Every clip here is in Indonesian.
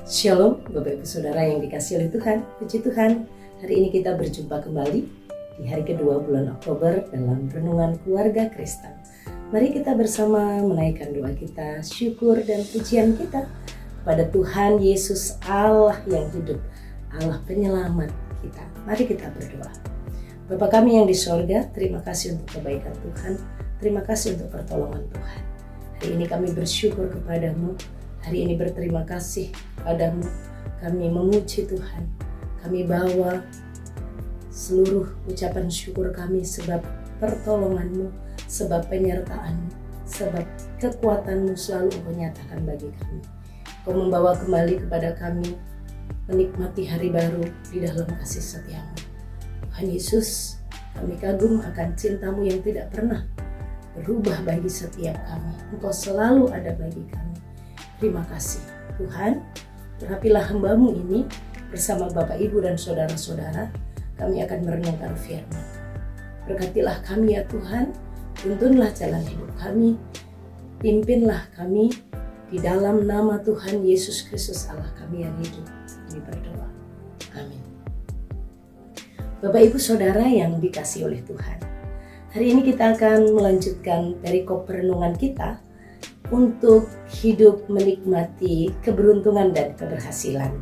Shalom Bapak Ibu Saudara yang dikasihi oleh Tuhan. Puji Tuhan, hari ini kita berjumpa kembali di hari kedua bulan Oktober dalam Renungan Keluarga Kristen. Mari kita bersama menaikkan doa kita, syukur dan pujian kita kepada Tuhan Yesus, Allah yang hidup, Allah penyelamat kita. Mari kita berdoa. Bapa kami yang di sorga, terima kasih untuk kebaikan Tuhan, terima kasih untuk pertolongan Tuhan. Hari ini kami bersyukur kepadamu. Hari ini berterima kasih padamu, kami memuji Tuhan, kami bawa seluruh ucapan syukur kami sebab pertolonganmu, sebab penyertaanmu, sebab kekuatanmu selalu Engkau nyatakan bagi kami. Kau membawa kembali kepada kami menikmati hari baru di dalam kasih setiamu. Tuhan Yesus, kami kagum akan cintamu yang tidak pernah berubah bagi setiap kami. Engkau selalu ada bagi kami. Terima kasih Tuhan, urapilah hamba-Mu ini bersama Bapak Ibu dan saudara-saudara, kami akan merenungkan firman. Berkatilah kami ya Tuhan, tuntunlah jalan hidup kami, pimpinlah kami di dalam nama Tuhan Yesus Kristus Allah kami yang hidup. Kami berdoa, amin. Bapak Ibu Saudara yang dikasihi oleh Tuhan, hari ini kita akan melanjutkan perikop perenungan kita untuk hidup menikmati keberuntungan dan keberhasilan.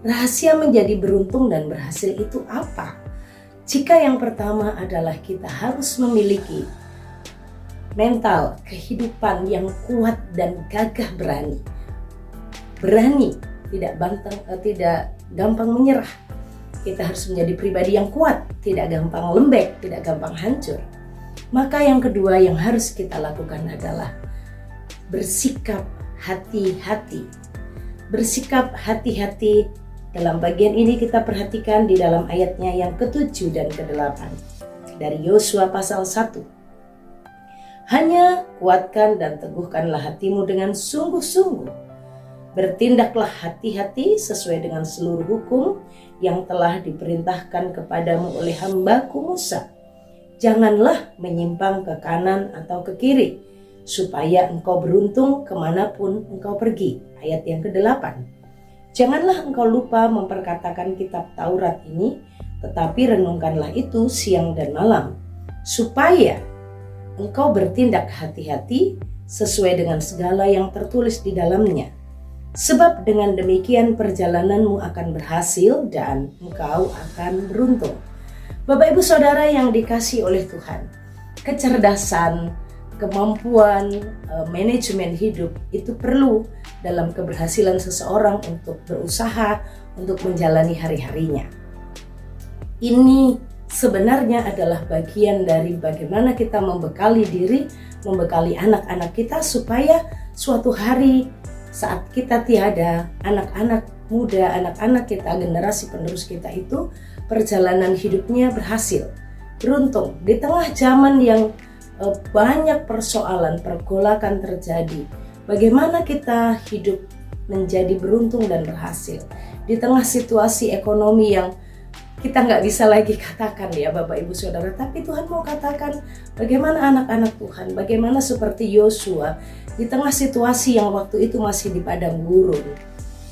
Rahasia menjadi beruntung dan berhasil itu apa? Jika yang pertama adalah kita harus memiliki mental kehidupan yang kuat dan gagah berani. Berani, tidak gampang menyerah. Kita harus menjadi pribadi yang kuat, tidak gampang lembek, tidak gampang hancur. Maka yang kedua yang harus kita lakukan adalah bersikap hati-hati. Bersikap hati-hati, dalam bagian ini kita perhatikan di dalam ayatnya yang ke-7 dan ke-8 dari Yosua pasal 1. Hanya kuatkan dan teguhkanlah hatimu dengan sungguh-sungguh. Bertindaklah hati-hati sesuai dengan seluruh hukum yang telah diperintahkan kepadamu oleh hamba-Ku Musa. Janganlah menyimpang ke kanan atau ke kiri, supaya engkau beruntung kemanapun engkau pergi. Ayat yang ke-8. Janganlah engkau lupa memperkatakan kitab Taurat ini, tetapi renungkanlah itu siang dan malam, supaya engkau bertindak hati-hati sesuai dengan segala yang tertulis di dalamnya. Sebab dengan demikian perjalananmu akan berhasil dan engkau akan beruntung. Bapak Ibu Saudara yang dikasihi oleh Tuhan, kecerdasan, kemampuan manajemen hidup itu perlu dalam keberhasilan seseorang untuk berusaha, untuk menjalani hari-harinya. Ini sebenarnya adalah bagian dari bagaimana kita membekali diri, membekali anak-anak kita supaya suatu hari saat kita tiada, anak-anak muda, anak-anak kita, generasi penerus kita itu perjalanan hidupnya berhasil, beruntung di tengah zaman yang banyak persoalan, pergolakan terjadi. Bagaimana kita hidup menjadi beruntung dan berhasil di tengah situasi ekonomi yang kita nggak bisa lagi katakan ya Bapak Ibu Saudara, tapi Tuhan mau katakan bagaimana anak-anak Tuhan, bagaimana seperti Yosua di tengah situasi yang waktu itu masih di padang gurun,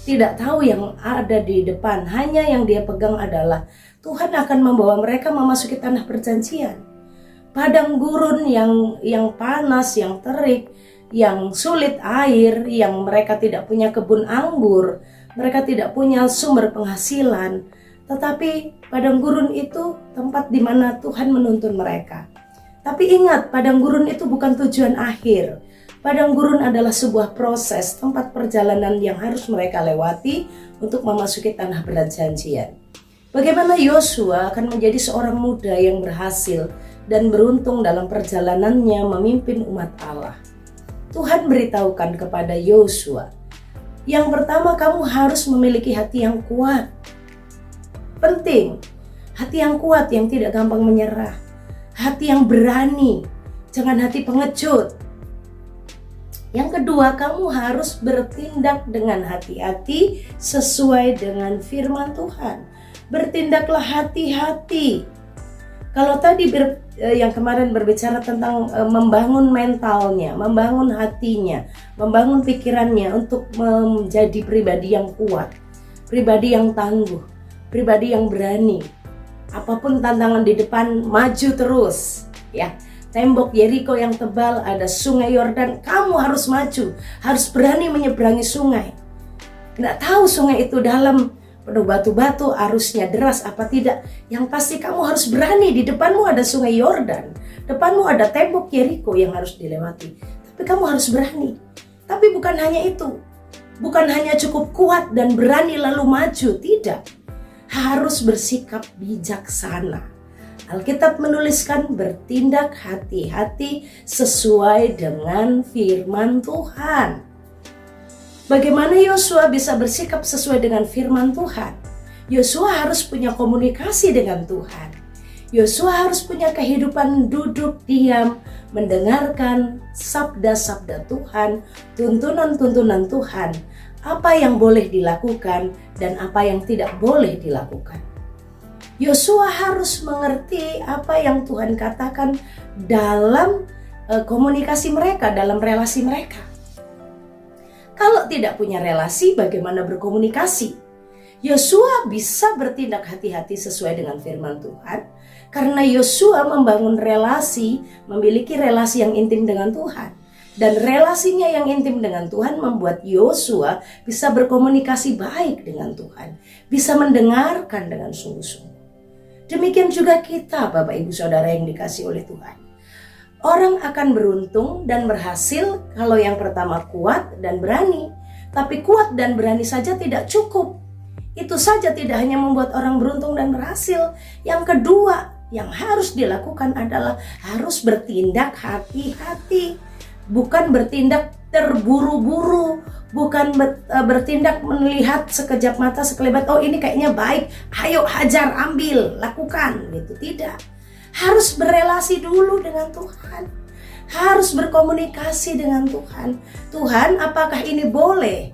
tidak tahu yang ada di depan, hanya yang dia pegang adalah Tuhan akan membawa mereka memasuki tanah perjanjian. Padang gurun yang panas, yang terik, yang sulit air, yang mereka tidak punya kebun anggur, mereka tidak punya sumber penghasilan. Tetapi padang gurun itu tempat di mana Tuhan menuntun mereka. Tapi ingat, padang gurun itu bukan tujuan akhir. Padang gurun adalah sebuah proses, tempat perjalanan yang harus mereka lewati untuk memasuki tanah perjanjian. Bagaimana Yosua akan menjadi seorang muda yang berhasil dan beruntung dalam perjalanannya memimpin umat Allah. Tuhan beritahukan kepada Yosua, yang pertama kamu harus memiliki hati yang kuat. Penting, hati yang kuat yang tidak gampang menyerah, hati yang berani, jangan hati pengecut. Yang kedua, kamu harus bertindak dengan hati-hati sesuai dengan firman Tuhan. Bertindaklah hati-hati. Kalau tadi yang kemarin berbicara tentang membangun mentalnya, membangun hatinya, membangun pikirannya untuk menjadi pribadi yang kuat, pribadi yang tangguh, pribadi yang berani. Apapun tantangan di depan, maju terus, ya. Tembok Yeriko yang tebal, ada sungai Yordan, kamu harus maju, harus berani menyeberangi sungai. Nggak tahu sungai itu dalam, penuh batu-batu, arusnya deras apa tidak. Yang pasti kamu harus berani, di depanmu ada sungai Yordan, depanmu ada tembok Yeriko yang harus dilewati. Tapi kamu harus berani. Tapi bukan hanya itu, bukan hanya cukup kuat dan berani lalu maju, tidak. Harus bersikap bijaksana. Alkitab menuliskan bertindak hati-hati sesuai dengan firman Tuhan. Bagaimana Yosua bisa bersikap sesuai dengan firman Tuhan? Yosua harus punya komunikasi dengan Tuhan. Yosua harus punya kehidupan duduk diam, mendengarkan sabda-sabda Tuhan, tuntunan-tuntunan Tuhan, apa yang boleh dilakukan dan apa yang tidak boleh dilakukan. Yosua harus mengerti apa yang Tuhan katakan dalam komunikasi mereka, dalam relasi mereka. Kalau tidak punya relasi, bagaimana berkomunikasi? Yosua bisa bertindak hati-hati sesuai dengan firman Tuhan karena Yosua membangun relasi, memiliki relasi yang intim dengan Tuhan. Dan relasinya yang intim dengan Tuhan membuat Yosua bisa berkomunikasi baik dengan Tuhan, bisa mendengarkan dengan sungguh-sungguh. Demikian juga kita, Bapak Ibu Saudara yang dikasihi oleh Tuhan. Orang akan beruntung dan berhasil kalau yang pertama kuat dan berani. Tapi kuat dan berani saja tidak cukup. Itu saja tidak hanya membuat orang beruntung dan berhasil. Yang kedua yang harus dilakukan adalah harus bertindak hati-hati. Bukan bertindak terburu-buru, bukan bertindak melihat sekejap mata sekelebat, oh ini kayaknya baik, ayo hajar, ambil, lakukan, gitu. Tidak. Harus berelasi dulu dengan Tuhan. Harus berkomunikasi dengan Tuhan. Tuhan, apakah ini boleh?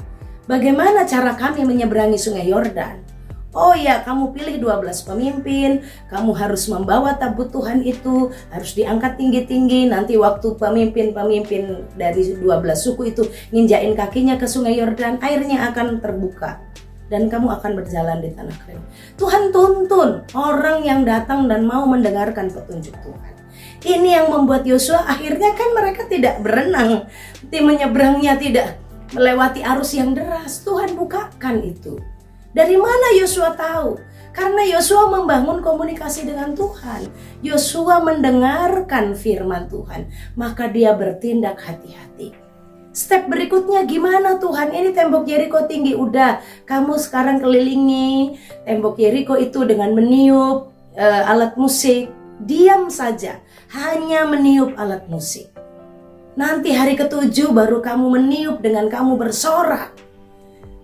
Bagaimana cara kami menyeberangi sungai Yordan? Oh ya, kamu pilih 12 pemimpin, kamu harus membawa tabut Tuhan itu, harus diangkat tinggi-tinggi. Nanti waktu pemimpin-pemimpin dari 12 suku itu nginjain kakinya ke sungai Yordan, airnya akan terbuka dan kamu akan berjalan di tanah kering. Tuhan tuntun orang yang datang dan mau mendengarkan petunjuk Tuhan. Ini yang membuat Yosua akhirnya kan mereka tidak berenang, menyeberangnya tidak melewati arus yang deras. Tuhan bukakan itu. Dari mana Yosua tahu? Karena Yosua membangun komunikasi dengan Tuhan. Yosua mendengarkan firman Tuhan, maka dia bertindak hati-hati. Step berikutnya gimana Tuhan? Ini tembok Yeriko tinggi, udah kamu sekarang kelilingi tembok Yeriko itu dengan meniup alat musik. Diam saja, hanya meniup alat musik. Nanti hari ke-7 baru kamu meniup dengan kamu bersorak.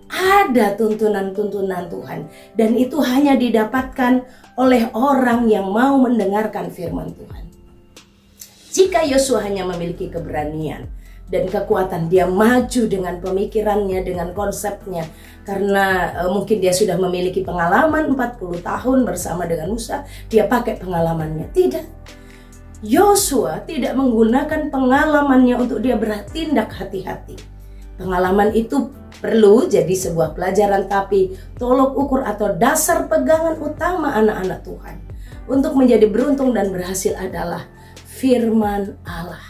Ada tuntunan-tuntunan Tuhan, dan itu hanya didapatkan oleh orang yang mau mendengarkan firman Tuhan. Jika Yosua hanya memiliki keberanian dan kekuatan, dia maju dengan pemikirannya, dengan konsepnya, karena mungkin dia sudah memiliki pengalaman 40 tahun bersama dengan Musa, dia pakai pengalamannya. Tidak, Yosua tidak menggunakan pengalamannya untuk dia bertindak hati-hati. Pengalaman itu perlu jadi sebuah pelajaran, tapi tolok ukur atau dasar pegangan utama anak-anak Tuhan untuk menjadi beruntung dan berhasil adalah firman Allah.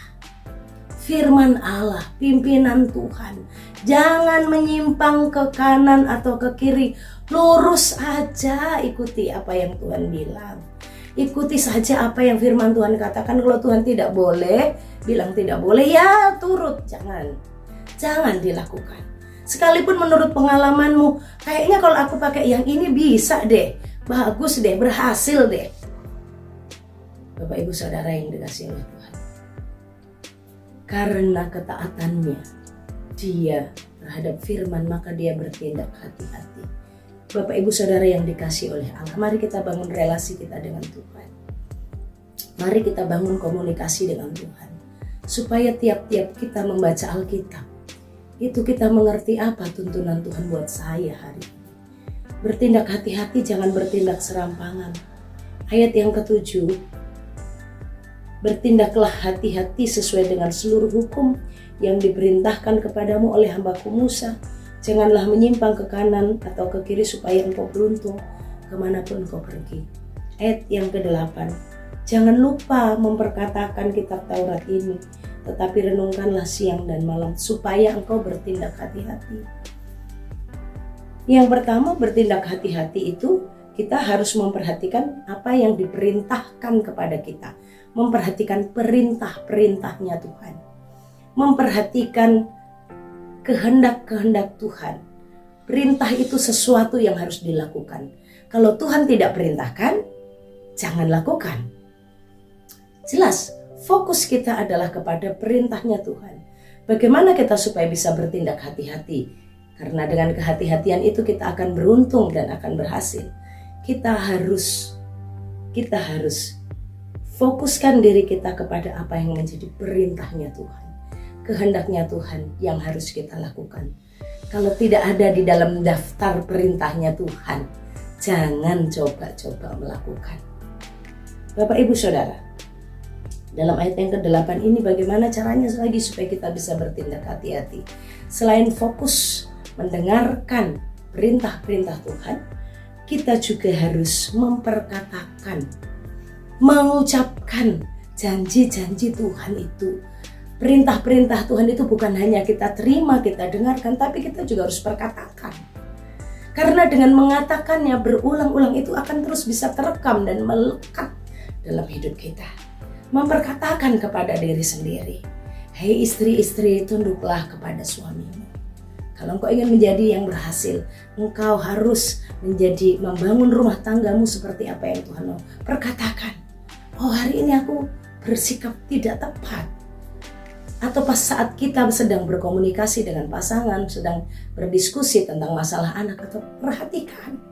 Firman Allah, pimpinan Tuhan. Jangan menyimpang ke kanan atau ke kiri. Lurus aja, ikuti apa yang Tuhan bilang. Ikuti saja apa yang firman Tuhan katakan. Kalau Tuhan tidak boleh, bilang tidak boleh, ya turut. Jangan dilakukan. Sekalipun menurut pengalamanmu, kayaknya kalau aku pakai yang ini bisa deh, bagus deh, berhasil deh. Bapak Ibu Saudara yang dikasihi oleh Tuhan, karena ketaatannya dia terhadap firman, maka dia bertindak hati-hati. Bapak Ibu Saudara yang dikasihi oleh Allah, mari kita bangun relasi kita dengan Tuhan. Mari kita bangun komunikasi dengan Tuhan, supaya tiap-tiap kita membaca Alkitab, itu kita mengerti apa tuntunan Tuhan buat saya hari ini. Bertindak hati-hati, jangan bertindak serampangan. Ayat yang ketujuh, bertindaklah hati-hati sesuai dengan seluruh hukum yang diperintahkan kepadamu oleh hambaku Musa. Janganlah menyimpang ke kanan atau ke kiri supaya engkau beruntung kemanapun engkau pergi. Ayat yang ke-8, jangan lupa memperkatakan kitab Taurat ini, tetapi renungkanlah siang dan malam supaya engkau bertindak hati-hati. Yang pertama, bertindak hati-hati itu kita harus memperhatikan apa yang diperintahkan kepada kita. Memperhatikan perintah-perintahnya Tuhan. Memperhatikan kehendak-kehendak Tuhan. Perintah itu sesuatu yang harus dilakukan. Kalau Tuhan tidak perintahkan, jangan lakukan. Jelas, fokus kita adalah kepada perintahnya Tuhan. Bagaimana kita supaya bisa bertindak hati-hati? Karena dengan kehati-hatian itu kita akan beruntung dan akan berhasil. Kita harus fokuskan diri kita kepada apa yang menjadi perintahnya Tuhan. Kehendaknya Tuhan yang harus kita lakukan. Kalau tidak ada di dalam daftar perintahnya Tuhan, jangan coba-coba melakukan. Bapak Ibu Saudara, dalam ayat yang ke-8 ini bagaimana caranya lagi supaya kita bisa bertindak hati-hati. Selain fokus mendengarkan perintah-perintah Tuhan, kita juga harus memperkatakan, mengucapkan janji-janji Tuhan itu. Perintah-perintah Tuhan itu bukan hanya kita terima, kita dengarkan, tapi kita juga harus perkatakan. Karena dengan mengatakannya berulang-ulang itu akan terus bisa terekam dan melekat dalam hidup kita. Memperkatakan kepada diri sendiri, hei istri-istri, tunduklah kepada suamimu. Kalau engkau ingin menjadi yang berhasil, engkau harus membangun rumah tanggamu seperti apa yang Tuhan mau. Perkatakan, oh hari ini aku bersikap tidak tepat. Atau pas saat kita sedang berkomunikasi dengan pasangan, sedang berdiskusi tentang masalah anak, atau perhatikan.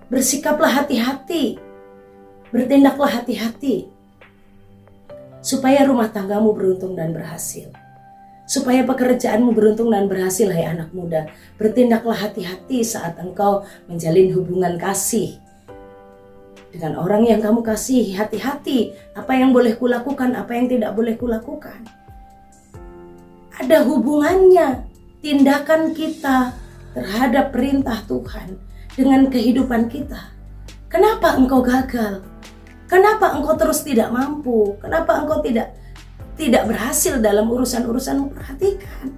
Bersikaplah hati-hati, bertindaklah hati-hati. Supaya rumah tanggamu beruntung dan berhasil. Supaya pekerjaanmu beruntung dan berhasil, hai anak muda. Bertindaklah hati-hati saat engkau menjalin hubungan kasih dengan orang yang kamu kasihi. Hati-hati, apa yang boleh kulakukan, apa yang tidak boleh kulakukan. Ada hubungannya tindakan kita terhadap perintah Tuhan dengan kehidupan kita. Kenapa engkau gagal? Kenapa engkau terus tidak mampu? Kenapa engkau tidak berhasil dalam urusan-urusanmu? Perhatikan.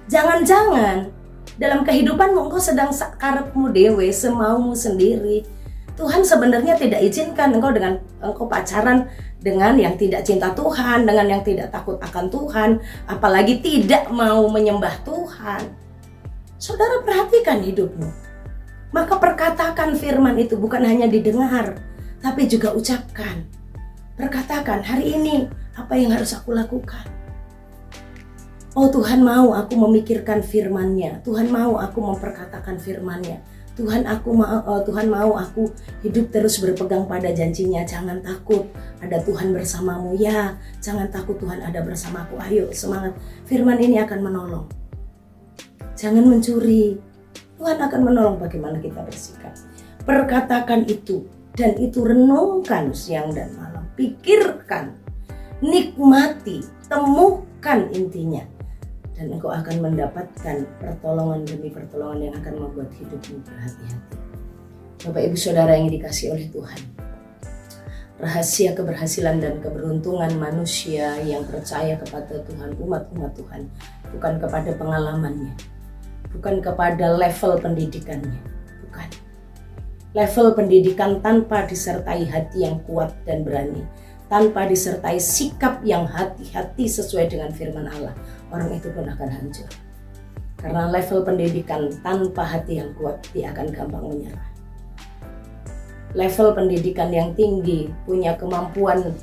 Jangan-jangan dalam kehidupanmu engkau sedang sakarepmu dewe, semaumu sendiri. Tuhan sebenarnya tidak izinkan engkau pacaran dengan yang tidak cinta Tuhan, dengan yang tidak takut akan Tuhan, apalagi tidak mau menyembah Tuhan. Saudara, perhatikan hidupmu. Maka perkatakan firman itu bukan hanya didengar, tapi juga ucapkan. Perkatakan, hari ini apa yang harus aku lakukan? Oh, Tuhan mau aku memikirkan firman-Nya. Tuhan mau aku memperkatakan firman-Nya. Tuhan mau aku hidup terus berpegang pada janjinya. Jangan takut, ada Tuhan bersamamu. Ya, jangan takut, Tuhan ada bersamaku. Ayo semangat, firman ini akan menolong. Jangan mencuri, Tuhan akan menolong bagaimana kita bersikap. Perkatakan itu, dan itu renungkan siang dan malam. Pikirkan, nikmati, temukan intinya. Dan engkau akan mendapatkan pertolongan demi pertolongan yang akan membuat hidupmu berhati-hati. Bapak Ibu Saudara yang dikasihi oleh Tuhan, rahasia keberhasilan dan keberuntungan manusia yang percaya kepada Tuhan, umat-umat Tuhan, bukan kepada pengalamannya, bukan kepada level pendidikannya, bukan. Level pendidikan tanpa disertai hati yang kuat dan berani, tanpa disertai sikap yang hati-hati sesuai dengan firman Allah, orang itu pun akan hancur. Karena level pendidikan tanpa hati yang kuat, dia akan gampang menyerah. Level pendidikan yang tinggi, punya kemampuan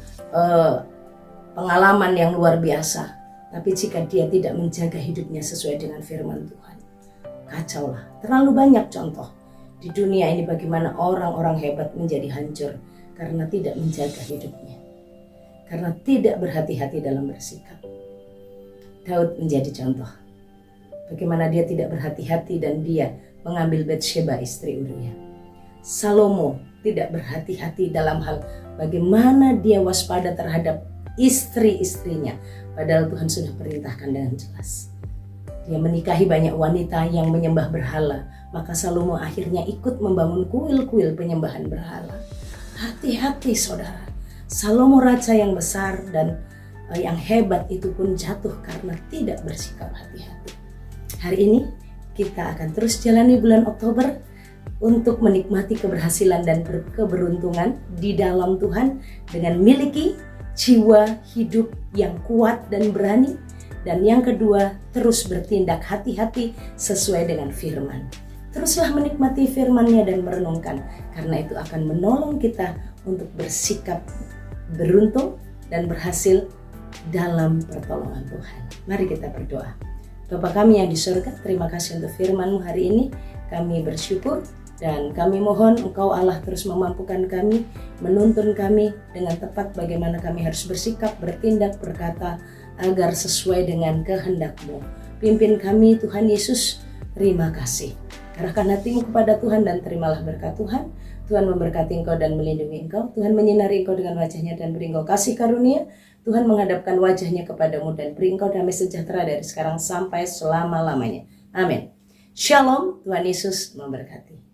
pengalaman yang luar biasa, tapi jika dia tidak menjaga hidupnya sesuai dengan firman Tuhan, kacau lah. Terlalu banyak contoh di dunia ini bagaimana orang-orang hebat menjadi hancur karena tidak menjaga hidupnya, karena tidak berhati-hati dalam bersikap. Daud menjadi contoh bagaimana dia tidak berhati-hati dan dia mengambil Batsheba istri Uria. Salomo tidak berhati-hati dalam hal bagaimana dia waspada terhadap istri-istrinya. Padahal Tuhan sudah perintahkan dengan jelas. Dia menikahi banyak wanita yang menyembah berhala. Maka Salomo akhirnya ikut membangun kuil-kuil penyembahan berhala. Hati-hati saudara. Salomo raja yang besar dan yang hebat itu pun jatuh karena tidak bersikap hati-hati. Hari ini kita akan terus jalani bulan Oktober untuk menikmati keberhasilan dan keberuntungan di dalam Tuhan dengan miliki jiwa hidup yang kuat dan berani. Dan yang kedua, terus bertindak hati-hati sesuai dengan firman. Teruslah menikmati firman-Nya dan merenungkan, karena itu akan menolong kita untuk bersikap beruntung dan berhasil dalam pertolongan Tuhan. Mari kita berdoa. Bapa kami yang di surga, terima kasih untuk firman-Mu hari ini. Kami bersyukur dan kami mohon Engkau Allah terus memampukan kami, menuntun kami dengan tepat bagaimana kami harus bersikap, bertindak, berkata agar sesuai dengan kehendak-Mu. Pimpin kami Tuhan Yesus, terima kasih. Arahkan hatimu kepada Tuhan dan terimalah berkat Tuhan. Tuhan memberkati engkau dan melindungi engkau. Tuhan menyinari engkau dengan wajahnya dan beri engkau kasih karunia. Tuhan menghadapkan wajahnya kepadamu dan beri engkau damai sejahtera dari sekarang sampai selama-lamanya. Amin. Shalom, Tuhan Yesus memberkati.